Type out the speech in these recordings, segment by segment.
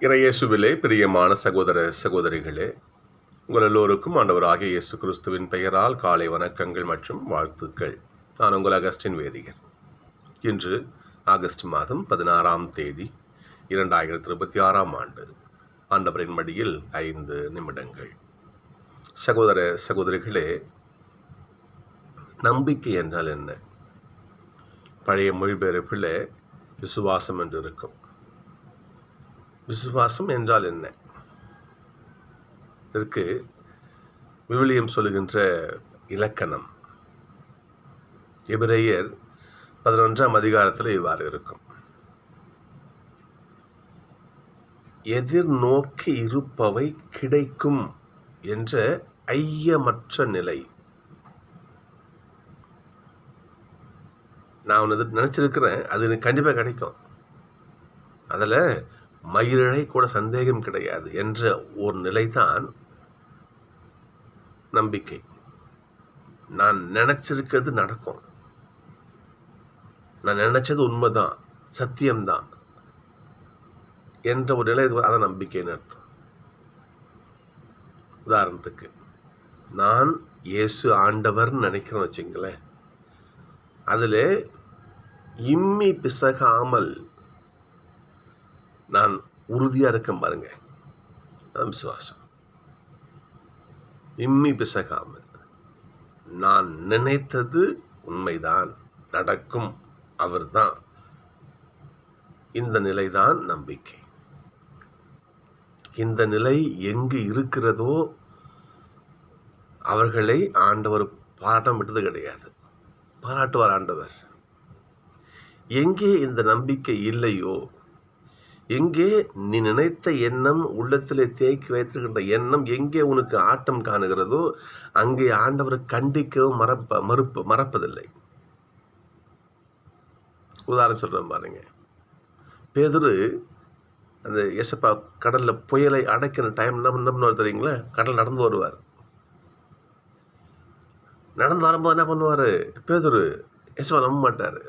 இறையேசுவிலே பிரியமான சகோதர சகோதரிகளே, உங்கள் எல்லோருக்கும் ஆண்டவராகிய இயேசு கிறிஸ்துவின் பெயரால் காலை வணக்கங்கள் மற்றும் வாழ்த்துக்கள். நான் உங்கள் அகஸ்டின் வேதியர். இன்று ஆகஸ்ட் மாதம் 16ஆம் தேதி 2026ஆம் ஆண்டு. ஆண்டவரின் மடியில் 5 நிமிடங்கள். சகோதர சகோதரிகளே, நம்பிக்கை என்றால் என்ன? பழைய மொழிபெயர்ப்பில் விசுவாசம் என்று இருக்கும். விசுவாசம் என்றால் என்ன? இதற்கு விவிலியம் சொல்லுகின்ற இலக்கணம் எபிரேயர் 11ஆம் அதிகாரத்தில் இவ்வாறு இருக்கும். எதிர்நோக்கி இருப்பவை கிடைக்கும் என்ற ஐயமற்ற நிலை. நான் நினைச்சிருக்கிறேன், அது கண்டிப்பாக கிடைக்கும், அதில் மயிரிழை கூட சந்தேகம் கிடையாது என்ற ஒரு நிலைதான் நம்பிக்கை. நான் நினைச்சிருக்கிறது நடக்கும், நான் நினைச்சது உண்மைதான், சத்தியம்தான் என்ற ஒரு நிலை, அதான் நம்பிக்கைன்னு அர்த்தம். உதாரணத்துக்கு, நான் இயேசு ஆண்டவர்னு நினைக்கிறேன்னு வச்சுங்களேன், அதில் இம்மி பிசகாமல் நான் உறுதியாக இருக்கேன் பாருங்க, விசுவாசம். இம்மி பிசகாமல் நான் நினைத்தது உண்மைதான், நடக்கும், அவர்தான். இந்த நிலைதான் நம்பிக்கை. இந்த நிலை எங்கு இருக்கிறதோ அவர்களை ஆண்டவர் பாராட்டம் விட்டது கிடையாது, பாராட்டுவார் ஆண்டவர். எங்கே இந்த நம்பிக்கை இல்லையோ, எங்கே நீ நினைத்த எண்ணம், உள்ளத்திலே தேக்கி வைத்திருக்கின்ற எண்ணம் எங்கே உனக்கு ஆட்டம் காணுகிறதோ அங்கே ஆண்டவர் கண்டிக்கவும் மறப்பதில்லை. உதாரணம் சொல்றேன் பாருங்க. பேதுரு அந்த ஏசப்பா கடல்ல புயலை அடைக்கிற டைம் என்ன தெரியுங்களா? கடல் நடந்து வருவார். நடந்து வரும்போது என்ன பண்ணுவாரு பேதுரு? ஏசப்பா நம்ப மாட்டாரு.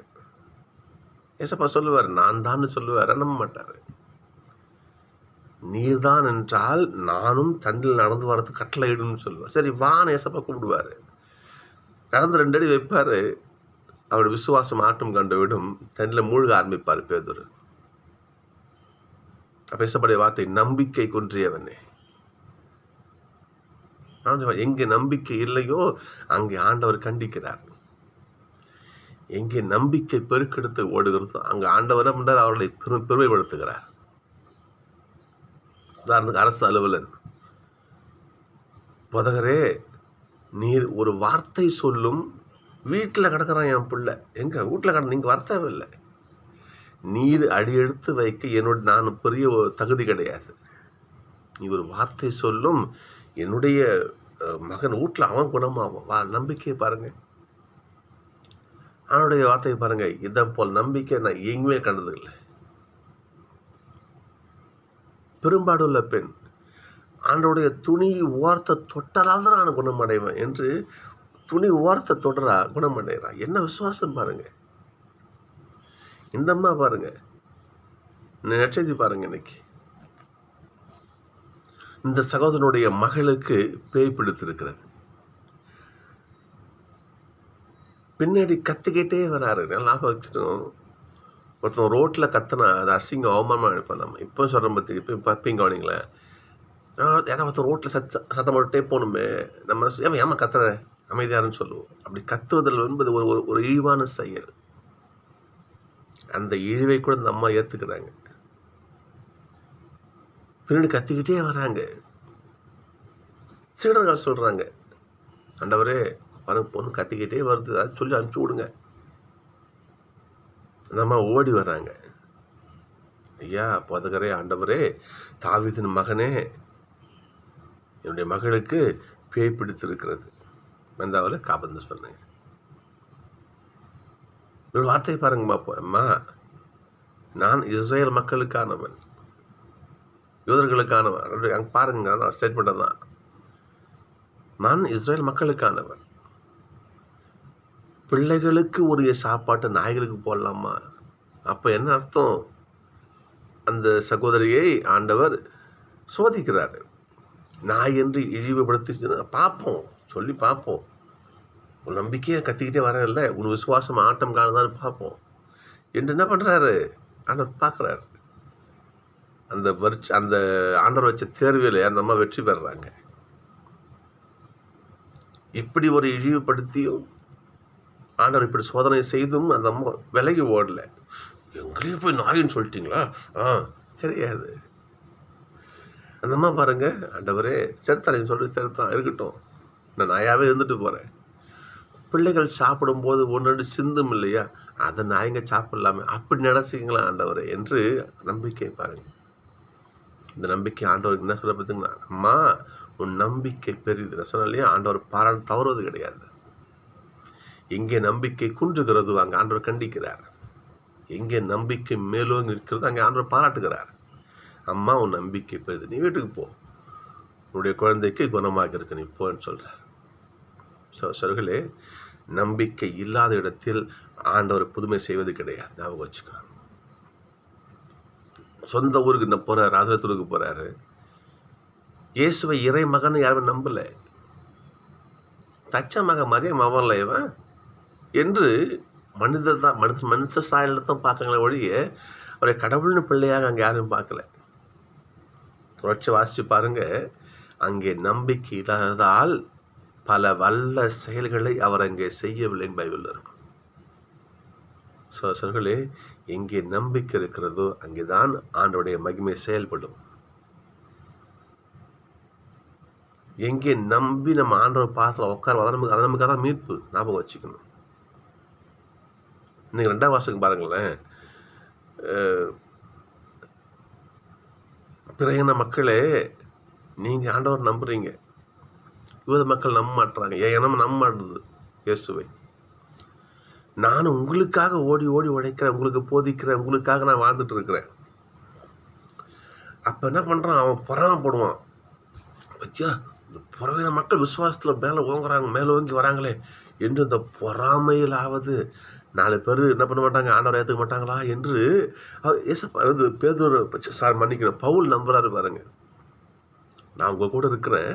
ஏசப்பா சொல்லுவார், நான் தான் சொல்லுவார், நம்ப மாட்டாரு. நீர்தான் என்றால் நானும் தண்ணில் நடந்து வரது கட்டளையிடுன்னு சொல்லுவார். சரி வான்னு ஏசப்பா கூப்பிடுவாரு. நடந்து 2 அடி வைப்பாரு. அவருடைய விசுவாசம் ஆட்டம் கண்டு விடும். தண்ணியில் மூழ்க ஆரம்பிப்பார் பேதுரு. அப்ப ஏசப்பாடைய வார்த்தை, நம்பிக்கை குன்றியவனே. எங்கே நம்பிக்கை இல்லையோ அங்கே ஆண்டவர் கண்டிக்கிறார். எங்கே நம்பிக்கை பெருக்கெடுத்து ஓடுகிறதோ அங்கே ஆண்டவர் அவர்களை பெருமைப்படுத்துகிறார். உதாரணத்துக்கு, அரசு அலுவலன் போதகரே, நீர் ஒரு வார்த்தை சொல்லும், வீட்டில் கிடக்கிறான் என் பிள்ளை, எங்க வீட்டில் கிட, நீங்க வார்த்தைவில்லை, நீர் அடி எடுத்து வைக்க நான் பெரிய தகுதி கிடையாது. நீ ஒரு வார்த்தை சொல்லும், என்னுடைய மகன் வீட்டில் அவன் குணமாகும். நம்பிக்கையை பாருங்க, அவனுடைய வார்த்தையை பாருங்க. இதை போல் நம்பிக்கை நான் எங்குமே கண்டது இல்லை. பெரும்பாடுள்ள பெண் ஆண்டோடைய துணி ஓரத்தை தொட்டரால் தான் நான் குணமடைவேன் என்று துணி ஓரத்தை தொடரா குணமடைகிறான். என்ன விசுவாசம் பாருங்க. இந்த அம்மா பாருங்க, நட்சதி பாருங்க. இன்னைக்கு இந்த சகோதரனுடைய மகளுக்கு பேய் பிடித்திருக்கிறது. பின்னாடி கத்திக்கிட்டே வராரு. நல்லா வச்சுட்டோம். ஒருத்தன் ரோட்டில் கத்துனா அது அசிங்கம், அவமானமாக எடுப்போம் நம்ம. இப்போ சொல்கிறோம் பற்றி, இப்போ பப்பிங்க கவனிங்களேன். ஏன்னா ஒருத்தன் ரோட்டில் சத்தம் போட்டுட்டே போகணுமே, நம்ம ஏமா கத்துற, அமைதியாருன்னு சொல்லுவோம். அப்படி கத்துவதில் என்பது ஒரு இழிவான செயல். அந்த இழிவை கூட இந்த அம்மா ஏற்றுக்கிறாங்க. பின்னாடி கத்திக்கிட்டே வராங்க. சீடர்கள் சொல்கிறாங்க, ஆண்டவரே பொண்ணு கத்திக்கிட்டே வருது, அதை சொல்லி அனுப்பிச்சி விடுங்க. அந்த அம்மா ஓடி வர்றாங்க. ஐயா போதகரே, ஆண்டவரே, தாவீதின் மகனே, என்னுடைய மகளுக்கு பேய் பிடித்திருக்கிறது, வந்தாவில் காபந்து சொன்னாங்க. ஒரு வார்த்தை பாருங்க பாப்போம். அம்மா, நான் இஸ்ரேல் மக்களுக்கானவன், யூதர்களுக்கானவன். அங்கே பாருங்க, ஸ்டேட்மெண்ட் தான். நான் இஸ்ரேல் மக்களுக்கானவன். பிள்ளைகளுக்கு உரிய சாப்பாட்டை நாய்களுக்கு போடலாமா? அப்போ என்ன அர்த்தம்? அந்த சகோதரியை ஆண்டவர் சோதிக்கிறார். நாய் என்று இழிவுபடுத்தி பார்ப்போம், சொல்லி பார்ப்போம். உன் நம்பிக்கையை கத்திக்கிட்டே வரல, உன் விசுவாசம் ஆட்டம் காணதான்னு பார்ப்போம் என்று என்ன பண்ணுறாரு ஆண்டவர் பார்க்குறாரு. அந்த ஆண்டவர் வச்ச தேர்வில் அந்த அம்மா வெற்றி பெறுறாங்க. இப்படி ஒரு இழிவுபடுத்தியும் ஆண்டவர் இப்படி சோதனை செய்தும் அந்த அம்மா விலகி ஓடல. எங்களையே போய் நாயின்னு சொல்லிட்டீங்களா? கிடையாது. அந்த அம்மா பாருங்க, ஆண்டவரே செருத்தாரையும் சொல்லி செருத்தான் இருக்கட்டும், நான் நாயாவே இருந்துட்டு போகிறேன். பிள்ளைகள் சாப்பிடும்போது ஒன்று ரெண்டு சிந்தும் இல்லையா, அதை நாயங்க சாப்பிடலாமே, அப்படி நினைச்சிங்களா ஆண்டவரே என்று நம்பிக்கை பாருங்க. இந்த நம்பிக்கை ஆண்டவருக்கு என்ன சொல்ல பார்த்தீங்கன்னா, அம்மா உன் நம்பிக்கை பெரிது. நான் சொன்னேன் இல்லையா, ஆண்டவர் பாராட்டு தவறுவது கிடையாது. எங்கே நம்பிக்கை குன்றுகிறதோ அங்கே ஆண்டவர் கண்டிக்கிறார். எங்கே நம்பிக்கை மேலோங்கி இருக்கிறது அங்கே ஆண்டவர் பாராட்டுகிறார். அம்மா உன் நம்பிக்கை பெரிது, நீ வீட்டுக்கு போ, உன்னுடைய குழந்தைக்கு குணமாக இருக்கு, நீ போன்னு சொல்கிறார். சொல்களே, நம்பிக்கை இல்லாத இடத்தில் ஆண்டவர் புதுமை செய்வது கிடையாது, ஞாபகம் வச்சுக்கலாம். சொந்த ஊருக்கு போகிறார், ராஜரத்தூருக்கு போகிறாரு. இயேசுவை இறை மகன் யாரும் நம்பலை. தச்ச மகன் மாதிரியே மகன்ல இவன் என்று மனுஷ சாயலில் தான் பார்க்கங்களே ஒழிய அவரை கடவுள்னு பிள்ளையாக அங்கே யாரும் பார்க்கல. தொடர்ச்சி வாசித்து பாருங்க, அங்கே நம்பிக்கை இல்லாததால் பல வல்ல செயல்களை அவர் அங்கே செய்யவில்லைன்னு பைபிள் இருக்கும். சொல்களே, எங்கே நம்பிக்கை இருக்கிறதோ அங்கேதான் ஆண்டவருடைய மகிமை செயல்படும். எங்கே நம்பி நம்ம ஆண்டவர் பாசத்தில் உட்கார அதை நமக்காக தான் மீட்பு, ஞாபகம் வச்சுக்கணும். நீங்கள் 2ஆம் வாசகம் பாருங்களேன். பிறகு மக்களே, நீங்கள் ஆண்டவர் நம்புறீங்க, யூத மக்கள் நம்ப மாட்டுறாங்க. ஏன் நம்ம நம்ப மாட்டுது இயேசுவை. நான் உங்களுக்காக ஓடி ஓடி உழைக்கிறேன், உங்களுக்கு போதிக்கிறேன், உங்களுக்காக நான் வாழ்ந்துட்டு இருக்கிறேன். அப்போ என்ன பண்ணுறான், அவன் பொறாமப்படுவான். வச்சா இந்த புறவின மக்கள் விசுவாசத்தில் மேலே ஓங்கி வராங்களே என்று இந்த பொறாமையிலாவது 4 பேர் என்ன பண்ண மாட்டாங்க, ஆண்டவரை ஏற்றுக்க மாட்டாங்களா என்று மன்னிக்கணும், பவுல் நம்புறாரு பாருங்க. நான் உங்கள் கூட இருக்கிறேன்,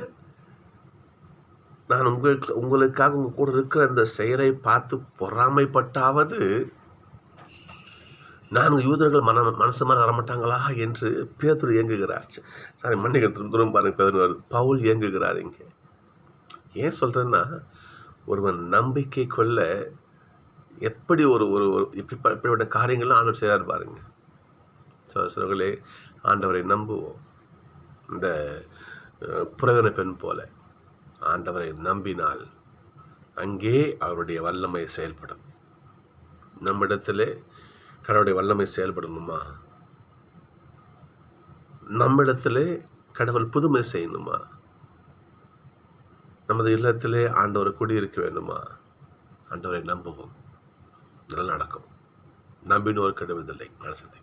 நான் உங்களுக்காக உங்கள் கூட இருக்கிற இந்த செயலை பார்த்து பொறாமைப்பட்டாவது நான்கு யூதர்கள் மனசு மாதிரி வரமாட்டாங்களா என்று பேதுரு இயங்குகிறார். மன்னிக்க பாருங்க, பேதுரு பவுல் இயங்குகிறார். இங்கே ஏன் சொல்றேன்னா, ஒருவன் நம்பிக்கை கொள்ள எப்படி இப்படிப்பட்ட காரியங்கள்லாம் ஆண்டவர் செய்கிறார் பாருங்க. சொல்களே, ஆண்டவரை நம்புவோம். இந்த புறவின பெண் போல ஆண்டவரை நம்பினால் அங்கே அவருடைய வல்லமை செயல்படும். நம்மிடத்திலே கடவுளுடைய வல்லமை செயல்படணுமா? நம்மிடத்திலே கடவுள் புதுமை செய்யணுமா? நமது இல்லத்திலே ஆண்டவர் குடியிருக்க வேண்டுமா? ஆண்டவரை நம்புவோம், நல்லா நடக்கும். நம்பினோர் கெடுவதில்லை. மனசத்தை